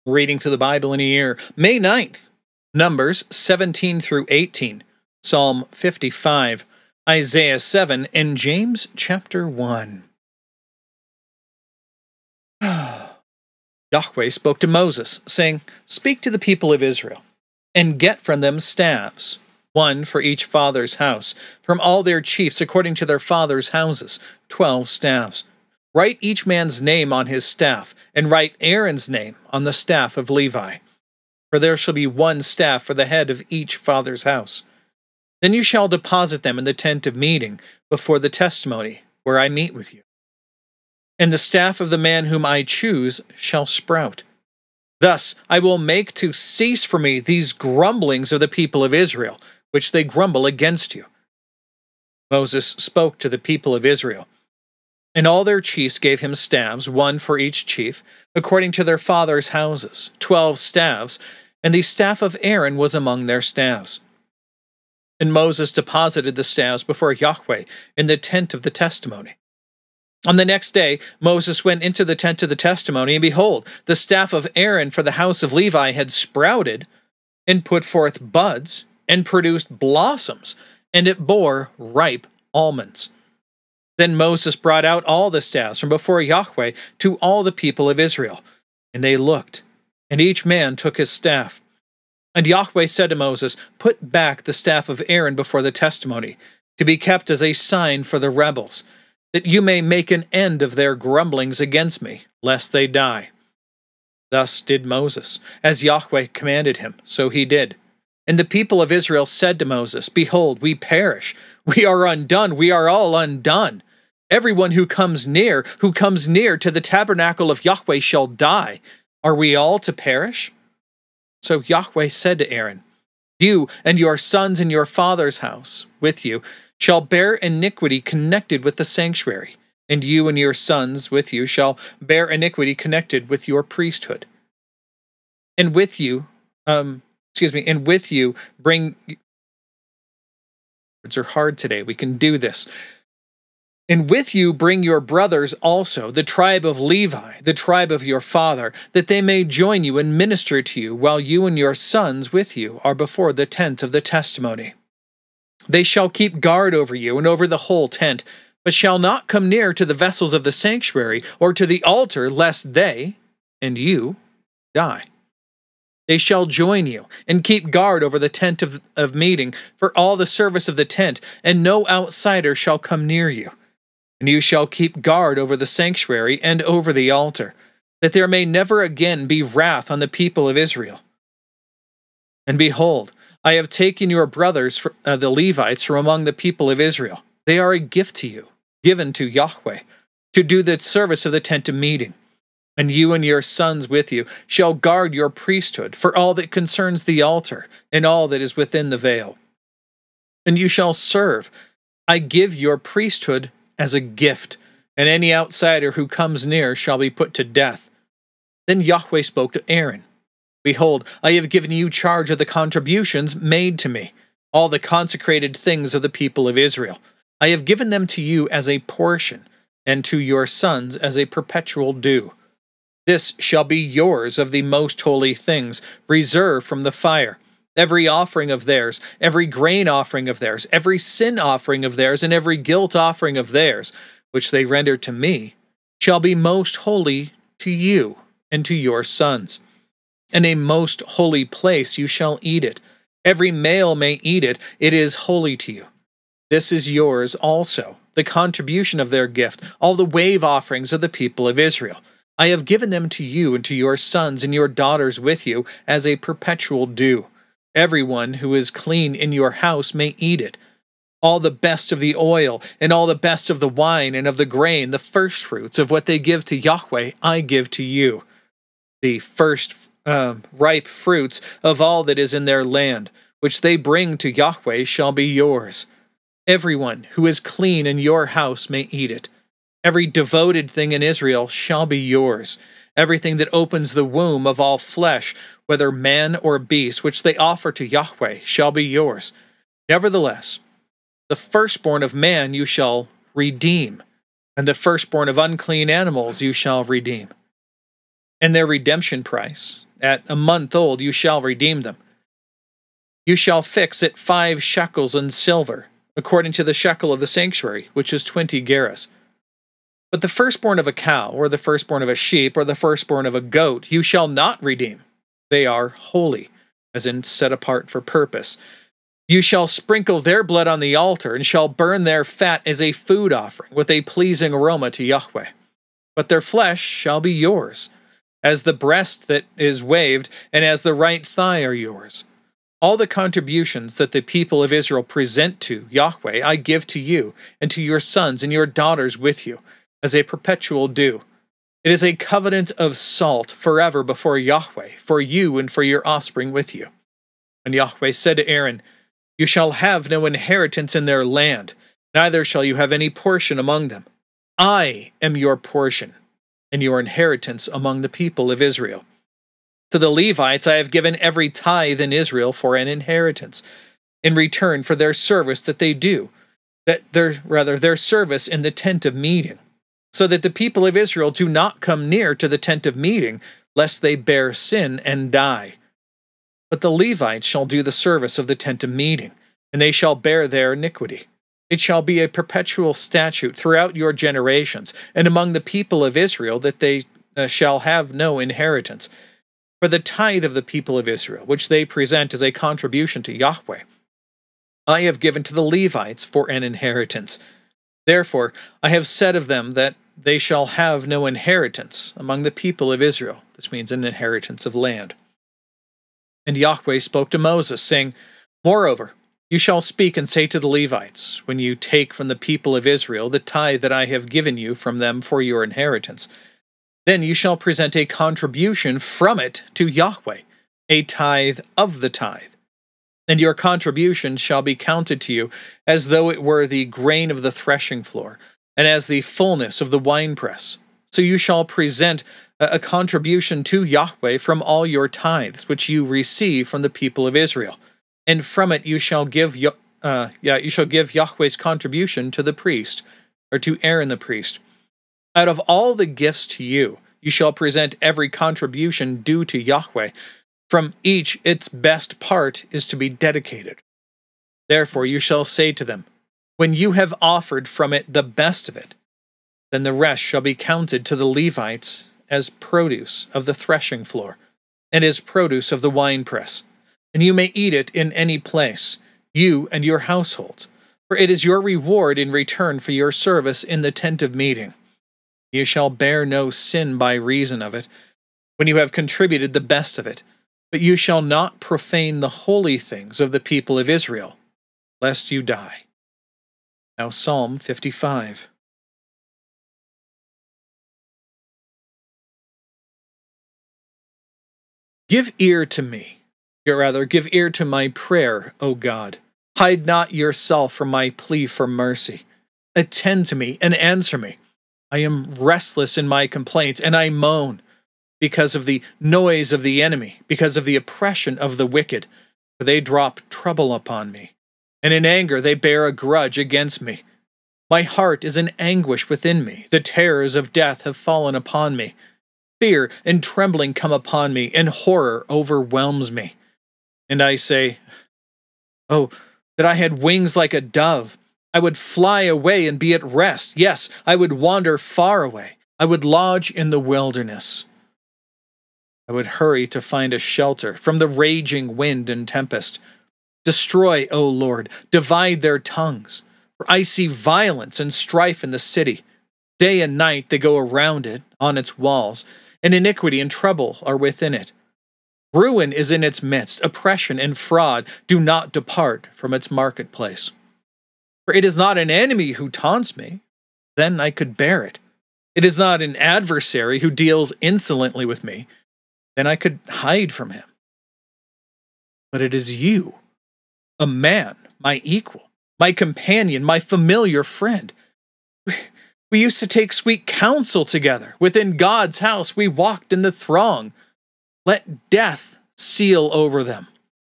Reading through the Bible in a year, May 9th, Numbers 17 through 18, Psalm 55, Isaiah 7, and James chapter 1. Yahweh spoke to Moses, saying, "Speak to the people of Israel, and get from them staffs, one for each father's house, from all their chiefs according to their fathers' houses, 12 staffs. Write each man's name on his staff, and write Aaron's name on the staff of Levi. For there shall be one staff for the head of each father's house. Then you shall deposit them in the tent of meeting before the testimony, where I meet with you. And the staff of the man whom I choose shall sprout. Thus I will make to cease from me these grumblings of the people of Israel, which they grumble against you." Moses spoke to the people of Israel. And all their chiefs gave him staves, one for each chief, according to their fathers' houses, 12 staves, and the staff of Aaron was among their staves. And Moses deposited the staves before Yahweh in the tent of the testimony. On the next day, Moses went into the tent of the testimony, and behold, the staff of Aaron for the house of Levi had sprouted, and put forth buds, and produced blossoms, and it bore ripe almonds. Then Moses brought out all the staffs from before Yahweh to all the people of Israel. And they looked, and each man took his staff. And Yahweh said to Moses, "Put back the staff of Aaron before the testimony, to be kept as a sign for the rebels, that you may make an end of their grumblings against me, lest they die." Thus did Moses. As Yahweh commanded him, so he did. And the people of Israel said to Moses, "Behold, we perish. We are undone. We are all undone. Everyone who comes near to the tabernacle of Yahweh shall die. Are we all to perish?" So Yahweh said to Aaron, "You and your sons in your father's house with you shall bear iniquity connected with the sanctuary, and you and your sons with you shall bear iniquity connected with your priesthood. And with you bring..." Words are hard today. We can do this. "And with you bring your brothers also, the tribe of Levi, the tribe of your father, that they may join you and minister to you, while you and your sons with you are before the tent of the testimony. They shall keep guard over you and over the whole tent, but shall not come near to the vessels of the sanctuary or to the altar, lest they, and you, die. They shall join you, and keep guard over the tent of meeting, for all the service of the tent, and no outsider shall come near you. And you shall keep guard over the sanctuary and over the altar, that there may never again be wrath on the people of Israel. And behold, I have taken your brothers, the Levites, from among the people of Israel. They are a gift to you, given to Yahweh, to do the service of the tent of meeting. And you and your sons with you shall guard your priesthood for all that concerns the altar and all that is within the veil. And you shall serve. I give your priesthood as a gift, and any outsider who comes near shall be put to death." Then Yahweh spoke to Aaron, "Behold, I have given you charge of the contributions made to me, all the consecrated things of the people of Israel. I have given them to you as a portion, and to your sons as a perpetual due. This shall be yours of the most holy things, reserved from the fire. Every offering of theirs, every grain offering of theirs, every sin offering of theirs, and every guilt offering of theirs, which they render to me, shall be most holy to you and to your sons. In a most holy place you shall eat it. Every male may eat it. It is holy to you. This is yours also, the contribution of their gift, all the wave offerings of the people of Israel. I have given them to you and to your sons and your daughters with you as a perpetual due. Everyone who is clean in your house may eat it. All the best of the oil, and all the best of the wine and of the grain, the firstfruits of what they give to Yahweh, I give to you. The first ripe fruits of all that is in their land, which they bring to Yahweh, shall be yours. Everyone who is clean in your house may eat it. Every devoted thing in Israel shall be yours. Everything that opens the womb of all flesh, whether man or beast, which they offer to Yahweh, shall be yours. Nevertheless, the firstborn of man you shall redeem, and the firstborn of unclean animals you shall redeem. And their redemption price, At a month old you shall redeem them. You shall fix it 5 shekels in silver, according to the shekel of the sanctuary, which is 20 gerahs. But the firstborn of a cow, or the firstborn of a sheep, or the firstborn of a goat, you shall not redeem. They are holy, as in set apart for purpose. You shall sprinkle their blood on the altar, and shall burn their fat as a food offering, with a pleasing aroma to Yahweh. But their flesh shall be yours, as the breast that is waved, and as the right thigh are yours. All the contributions that the people of Israel present to Yahweh I give to you, and to your sons and your daughters with you, as a perpetual due. It is a covenant of salt forever before Yahweh, for you and for your offspring with you. And Yahweh said to Aaron, You shall have no inheritance in their land, neither shall you have any portion among them. I am your portion, and your inheritance among the people of Israel. To the Levites I have given every tithe in Israel for an inheritance, in return for their service that they do, their service in the tent of meeting, so that the people of Israel do not come near to the tent of meeting, lest they bear sin and die. But the Levites shall do the service of the tent of meeting, and they shall bear their iniquity. It shall be a perpetual statute throughout your generations, and among the people of Israel, that they shall have no inheritance. For the tithe of the people of Israel, which they present as a contribution to Yahweh, I have given to the Levites for an inheritance. Therefore I have said of them that they shall have no inheritance among the people of Israel. This means an inheritance of land. And Yahweh spoke to Moses, saying, Moreover, you shall speak and say to the Levites, when you take from the people of Israel the tithe that I have given you from them for your inheritance, then you shall present a contribution from it to Yahweh, a tithe of the tithe. And your contribution shall be counted to you as though it were the grain of the threshing floor, and as the fullness of the winepress. So you shall present a contribution to Yahweh from all your tithes, which you receive from the people of Israel. And from it you shall give Yahweh's contribution to the priest, or to Aaron the priest. Out of all the gifts to you, you shall present every contribution due to Yahweh. From each its best part is to be dedicated. Therefore you shall say to them, When you have offered from it the best of it, then the rest shall be counted to the Levites as produce of the threshing floor, and as produce of the winepress. And you may eat it in any place, you and your households, for it is your reward in return for your service in the tent of meeting. You shall bear no sin by reason of it, when you have contributed the best of it, but you shall not profane the holy things of the people of Israel, lest you die. Now Psalm 55. Give ear to me, or rather, give ear to my prayer, O God. Hide not yourself from my plea for mercy. Attend to me and answer me. I am restless in my complaints, and I moan because of the noise of the enemy, because of the oppression of the wicked. For they drop trouble upon me, and in anger they bear a grudge against me. My heart is in anguish within me. The terrors of death have fallen upon me. Fear and trembling come upon me, and horror overwhelms me. And I say, Oh, that I had wings like a dove! I would fly away and be at rest. Yes, I would wander far away. I would lodge in the wilderness. I would hurry to find a shelter from the raging wind and tempest. Destroy, O Lord, divide their tongues. For I see violence and strife in the city. Day and night they go around it, on its walls, and iniquity and trouble are within it. Ruin is in its midst, oppression and fraud do not depart from its marketplace. For it is not an enemy who taunts me, then I could bear it. It is not an adversary who deals insolently with me, then I could hide from him. But it is you, a man, my equal, my companion, my familiar friend. We used to take sweet counsel together. Within God's house we walked in the throng. Let death seal over them.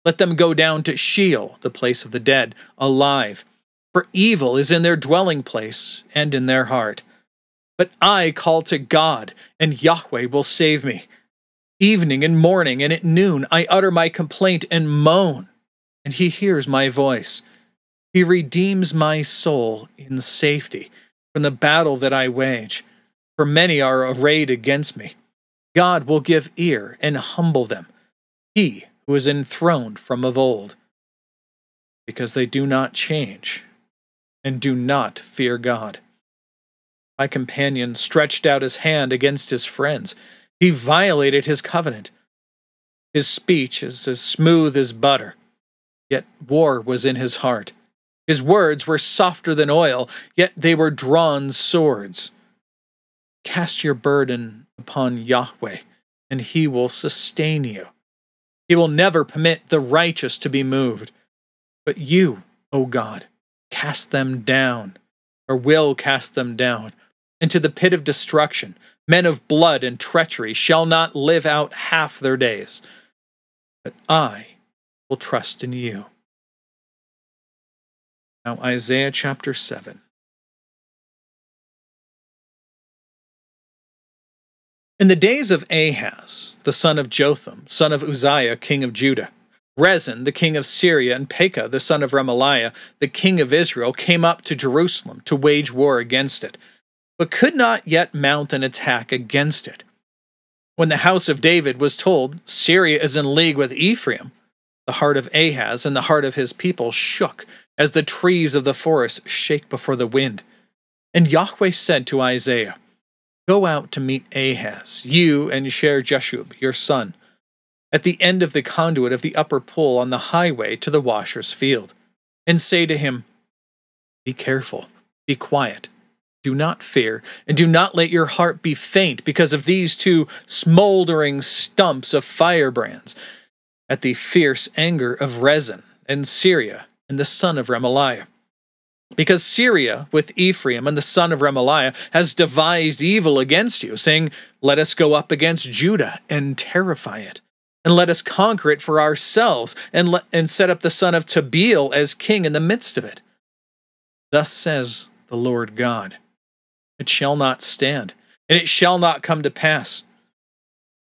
Let them go down to Sheol, the place of the dead, alive. For evil is in their dwelling place and in their heart. But I call to God, and Yahweh will save me. Evening and morning and at noon I utter my complaint and moan, and he hears my voice. He redeems my soul in safety from the battle that I wage, for many are arrayed against me. God will give ear and humble them, he who is enthroned from of old, because they do not change and do not fear God. My companion stretched out his hand against his friends. He violated his covenant. His speech is as smooth as butter, yet war was in his heart. His words were softer than oil, yet they were drawn swords. Cast your burden upon Yahweh, and he will sustain you. He will never permit the righteous to be moved. But you, O God, cast them down, or will cast them down, into the pit of destruction. Men of blood and treachery shall not live out half their days. But I will trust in you. Now Isaiah chapter 7. In the days of Ahaz, the son of Jotham, son of Uzziah, king of Judah, Rezin, the king of Syria, and Pekah, the son of Remaliah, the king of Israel, came up to Jerusalem to wage war against it, but could not yet mount an attack against it. When the house of David was told, Syria is in league with Ephraim, the heart of Ahaz and the heart of his people shook, as the trees of the forest shake before the wind. And Yahweh said to Isaiah, Go out to meet Ahaz, you and Sher-Jeshub, your son, at the end of the conduit of the upper pool on the highway to the washer's field, and say to him, Be careful, be quiet, do not fear, and do not let your heart be faint because of these two smoldering stumps of firebrands, at the fierce anger of Rezin and Syria and the son of Remaliah. Because Syria, with Ephraim and the son of Remaliah, has devised evil against you, saying, Let us go up against Judah and terrify it, and let us conquer it for ourselves, and set up the son of Tabeel as king in the midst of it. Thus says the Lord God, It shall not stand, and it shall not come to pass.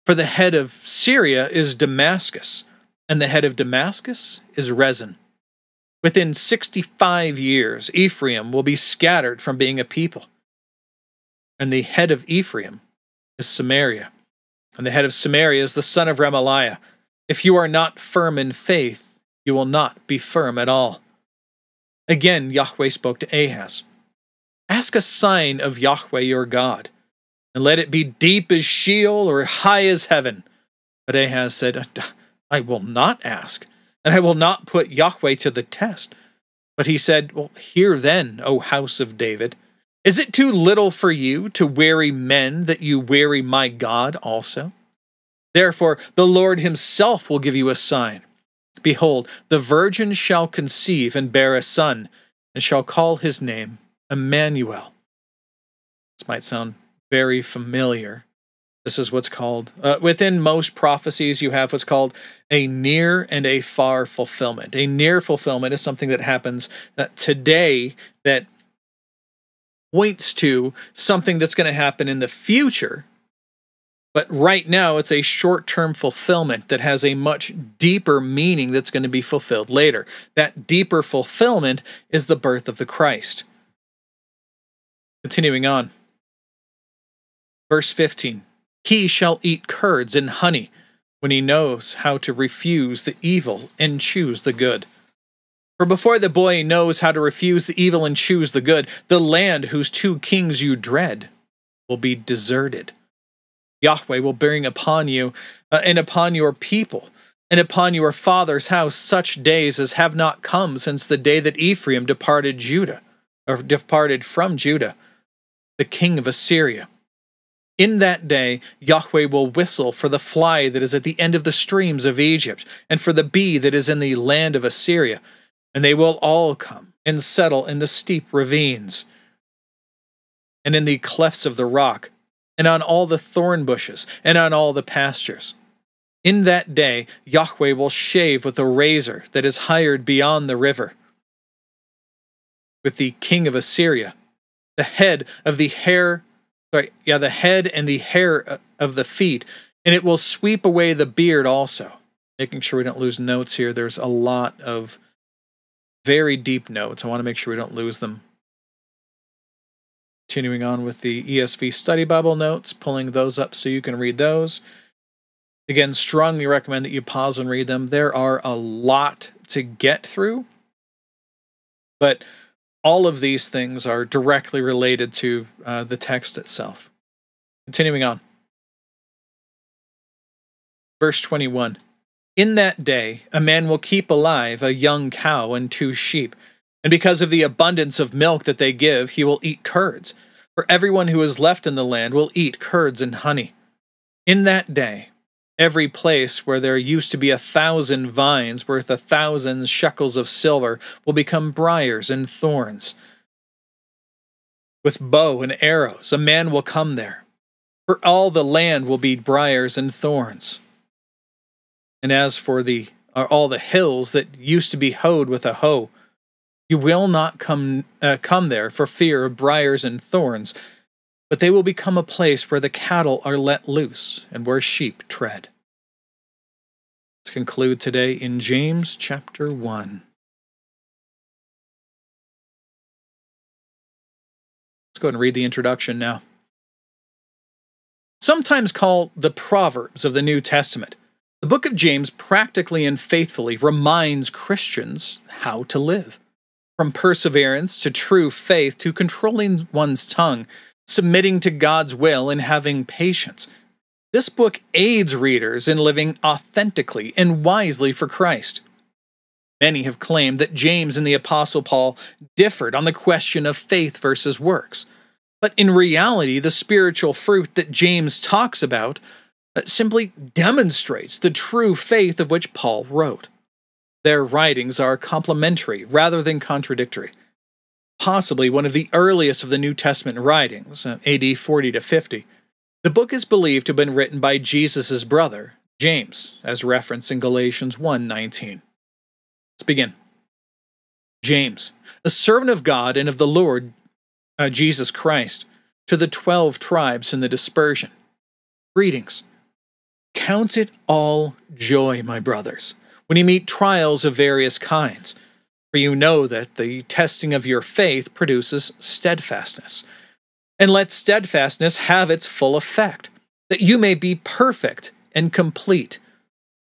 For the head of Syria is Damascus, and the head of Damascus is Rezin. Within 65 years, Ephraim will be scattered from being a people. And the head of Ephraim is Samaria, and the head of Samaria is the son of Remaliah. If you are not firm in faith, you will not be firm at all. Again, Yahweh spoke to Ahaz. Ask a sign of Yahweh your God, and let it be deep as Sheol or high as heaven. But Ahaz said, I will not ask, and I will not put Yahweh to the test. But he said, Well, hear then, O house of David. Is it too little for you to weary men that you weary my God also? Therefore, the Lord himself will give you a sign. Behold, the virgin shall conceive and bear a son, and shall call his name Emmanuel. This might sound very familiar. This is what's called, within most prophecies, you have what's called a near and a far fulfillment. A near fulfillment is something that happens today that points to something that's going to happen in the future. But right now, it's a short-term fulfillment that has a much deeper meaning that's going to be fulfilled later. That deeper fulfillment is the birth of the Christ. Continuing on. Verse 15. He shall eat curds and honey when he knows how to refuse the evil and choose the good. For before the boy knows how to refuse the evil and choose the good, the land whose two kings you dread will be deserted. Yahweh will bring upon you and upon your people and upon your father's house such days as have not come since the day that Ephraim departed from Judah, the king of Assyria. In that day, Yahweh will whistle for the fly that is at the end of the streams of Egypt, and for the bee that is in the land of Assyria, and they will all come and settle in the steep ravines, and in the clefts of the rock, and on all the thorn bushes, and on all the pastures. In that day, Yahweh will shave with a razor that is hired beyond the river, with the king of Assyria, the head and the hair of the feet, and it will sweep away the beard also. Making sure we don't lose notes here. There's a lot of very deep notes. I want to make sure we don't lose them. Continuing on with the ESV Study Bible notes, pulling those up so you can read those. Again, strongly recommend that you pause and read them. There are a lot to get through, but all of these things are directly related to the text itself. Continuing on. Verse 21. In that day, a man will keep alive a young cow and 2 sheep, and because of the abundance of milk that they give, he will eat curds. For everyone who is left in the land will eat curds and honey. In that day, every place where there used to be 1,000 vines worth 1,000 shekels of silver will become briars and thorns. With bow and arrows, a man will come there, for all the land will be briars and thorns. And as for all the hills that used to be hoed with a hoe, you will not come there for fear of briars and thorns, but they will become a place where the cattle are let loose and where sheep tread. Let's conclude today in James chapter 1. Let's go ahead and read the introduction now. Sometimes called the Proverbs of the New Testament, the book of James practically and faithfully reminds Christians how to live. From perseverance to true faith to controlling one's tongue, submitting to God's will and having patience. This book aids readers in living authentically and wisely for Christ. Many have claimed that James and the Apostle Paul differed on the question of faith versus works. But in reality, the spiritual fruit that James talks about simply demonstrates the true faith of which Paul wrote. Their writings are complementary rather than contradictory. Possibly one of the earliest of the New Testament writings, AD 40 to 50, the book is believed to have been written by Jesus' brother, James, as referenced in Galatians 1:19. Let's begin. James, a servant of God and of the Lord Jesus Christ, to the 12 tribes in the dispersion. Greetings. Count it all joy, my brothers, when you meet trials of various kinds, for you know that the testing of your faith produces steadfastness. And let steadfastness have its full effect, that you may be perfect and complete,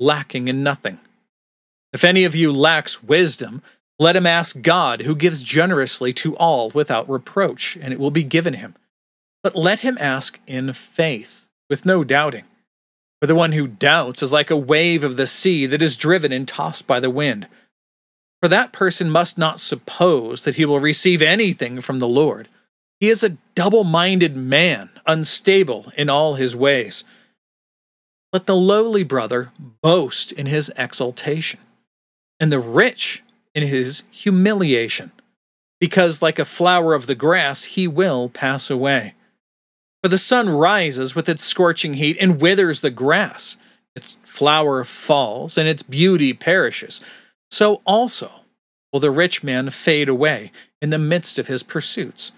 lacking in nothing. If any of you lacks wisdom, let him ask God, who gives generously to all without reproach, and it will be given him. But let him ask in faith, with no doubting. For the one who doubts is like a wave of the sea that is driven and tossed by the wind. For that person must not suppose that he will receive anything from the Lord. He is a double-minded man, unstable in all his ways. Let the lowly brother boast in his exaltation, and the rich in his humiliation, because like a flower of the grass he will pass away. For the sun rises with its scorching heat and withers the grass. Its flower falls, and its beauty perishes. So also will the rich man fade away in the midst of his pursuits.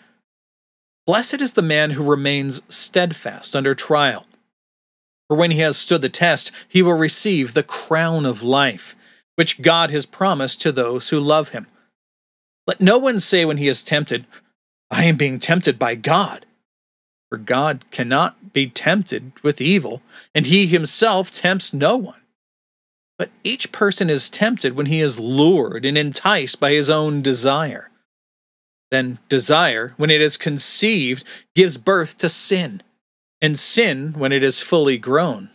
Blessed is the man who remains steadfast under trial. For when he has stood the test, he will receive the crown of life, which God has promised to those who love him. Let no one say when he is tempted, I am being tempted by God. For God cannot be tempted with evil, and he himself tempts no one. But each person is tempted when he is lured and enticed by his own desire. Then desire, when it is conceived, gives birth to sin, and sin, when it is fully grown,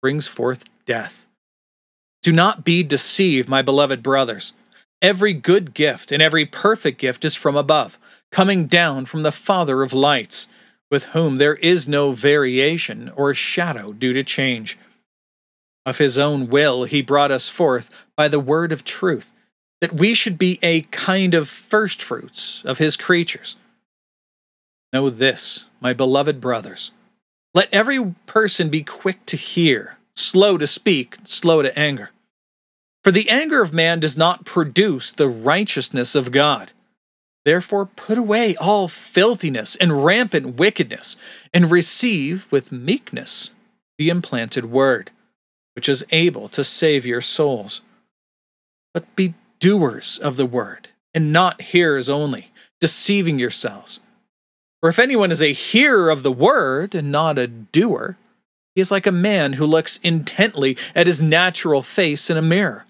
brings forth death. Do not be deceived, my beloved brothers. Every good gift and every perfect gift is from above, coming down from the Father of lights, with whom there is no variation or shadow due to change. Of his own will he brought us forth by the word of truth, that we should be a kind of firstfruits of his creatures. Know this, my beloved brothers. Let every person be quick to hear, slow to speak, slow to anger. For the anger of man does not produce the righteousness of God. Therefore put away all filthiness and rampant wickedness, and receive with meekness the implanted word, which is able to save your souls. But be doers of the word, and not hearers only, deceiving yourselves. For if anyone is a hearer of the word and not a doer, he is like a man who looks intently at his natural face in a mirror.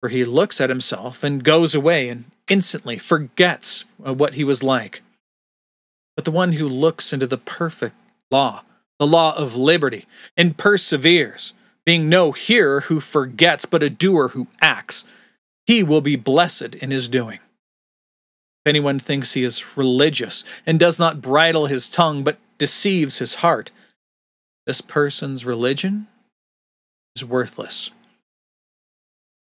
For he looks at himself and goes away and instantly forgets what he was like. But the one who looks into the perfect law, the law of liberty, and perseveres, being no hearer who forgets, but a doer who acts, he will be blessed in his doing. If anyone thinks he is religious and does not bridle his tongue, but deceives his heart, this person's religion is worthless.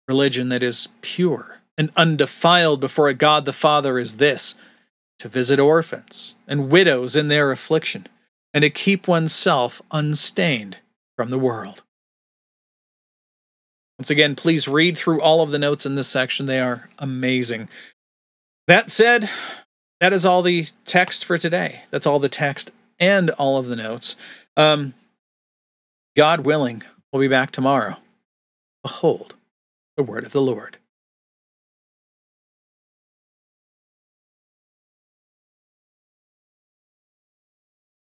Religion that is pure and undefiled before a God the Father is this: to visit orphans and widows in their affliction, and to keep oneself unstained from the world. Once again, please read through all of the notes in this section. They are amazing. That said, that is all the text for today. That's all the text and all of the notes. God willing, we'll be back tomorrow. Behold, the word of the Lord.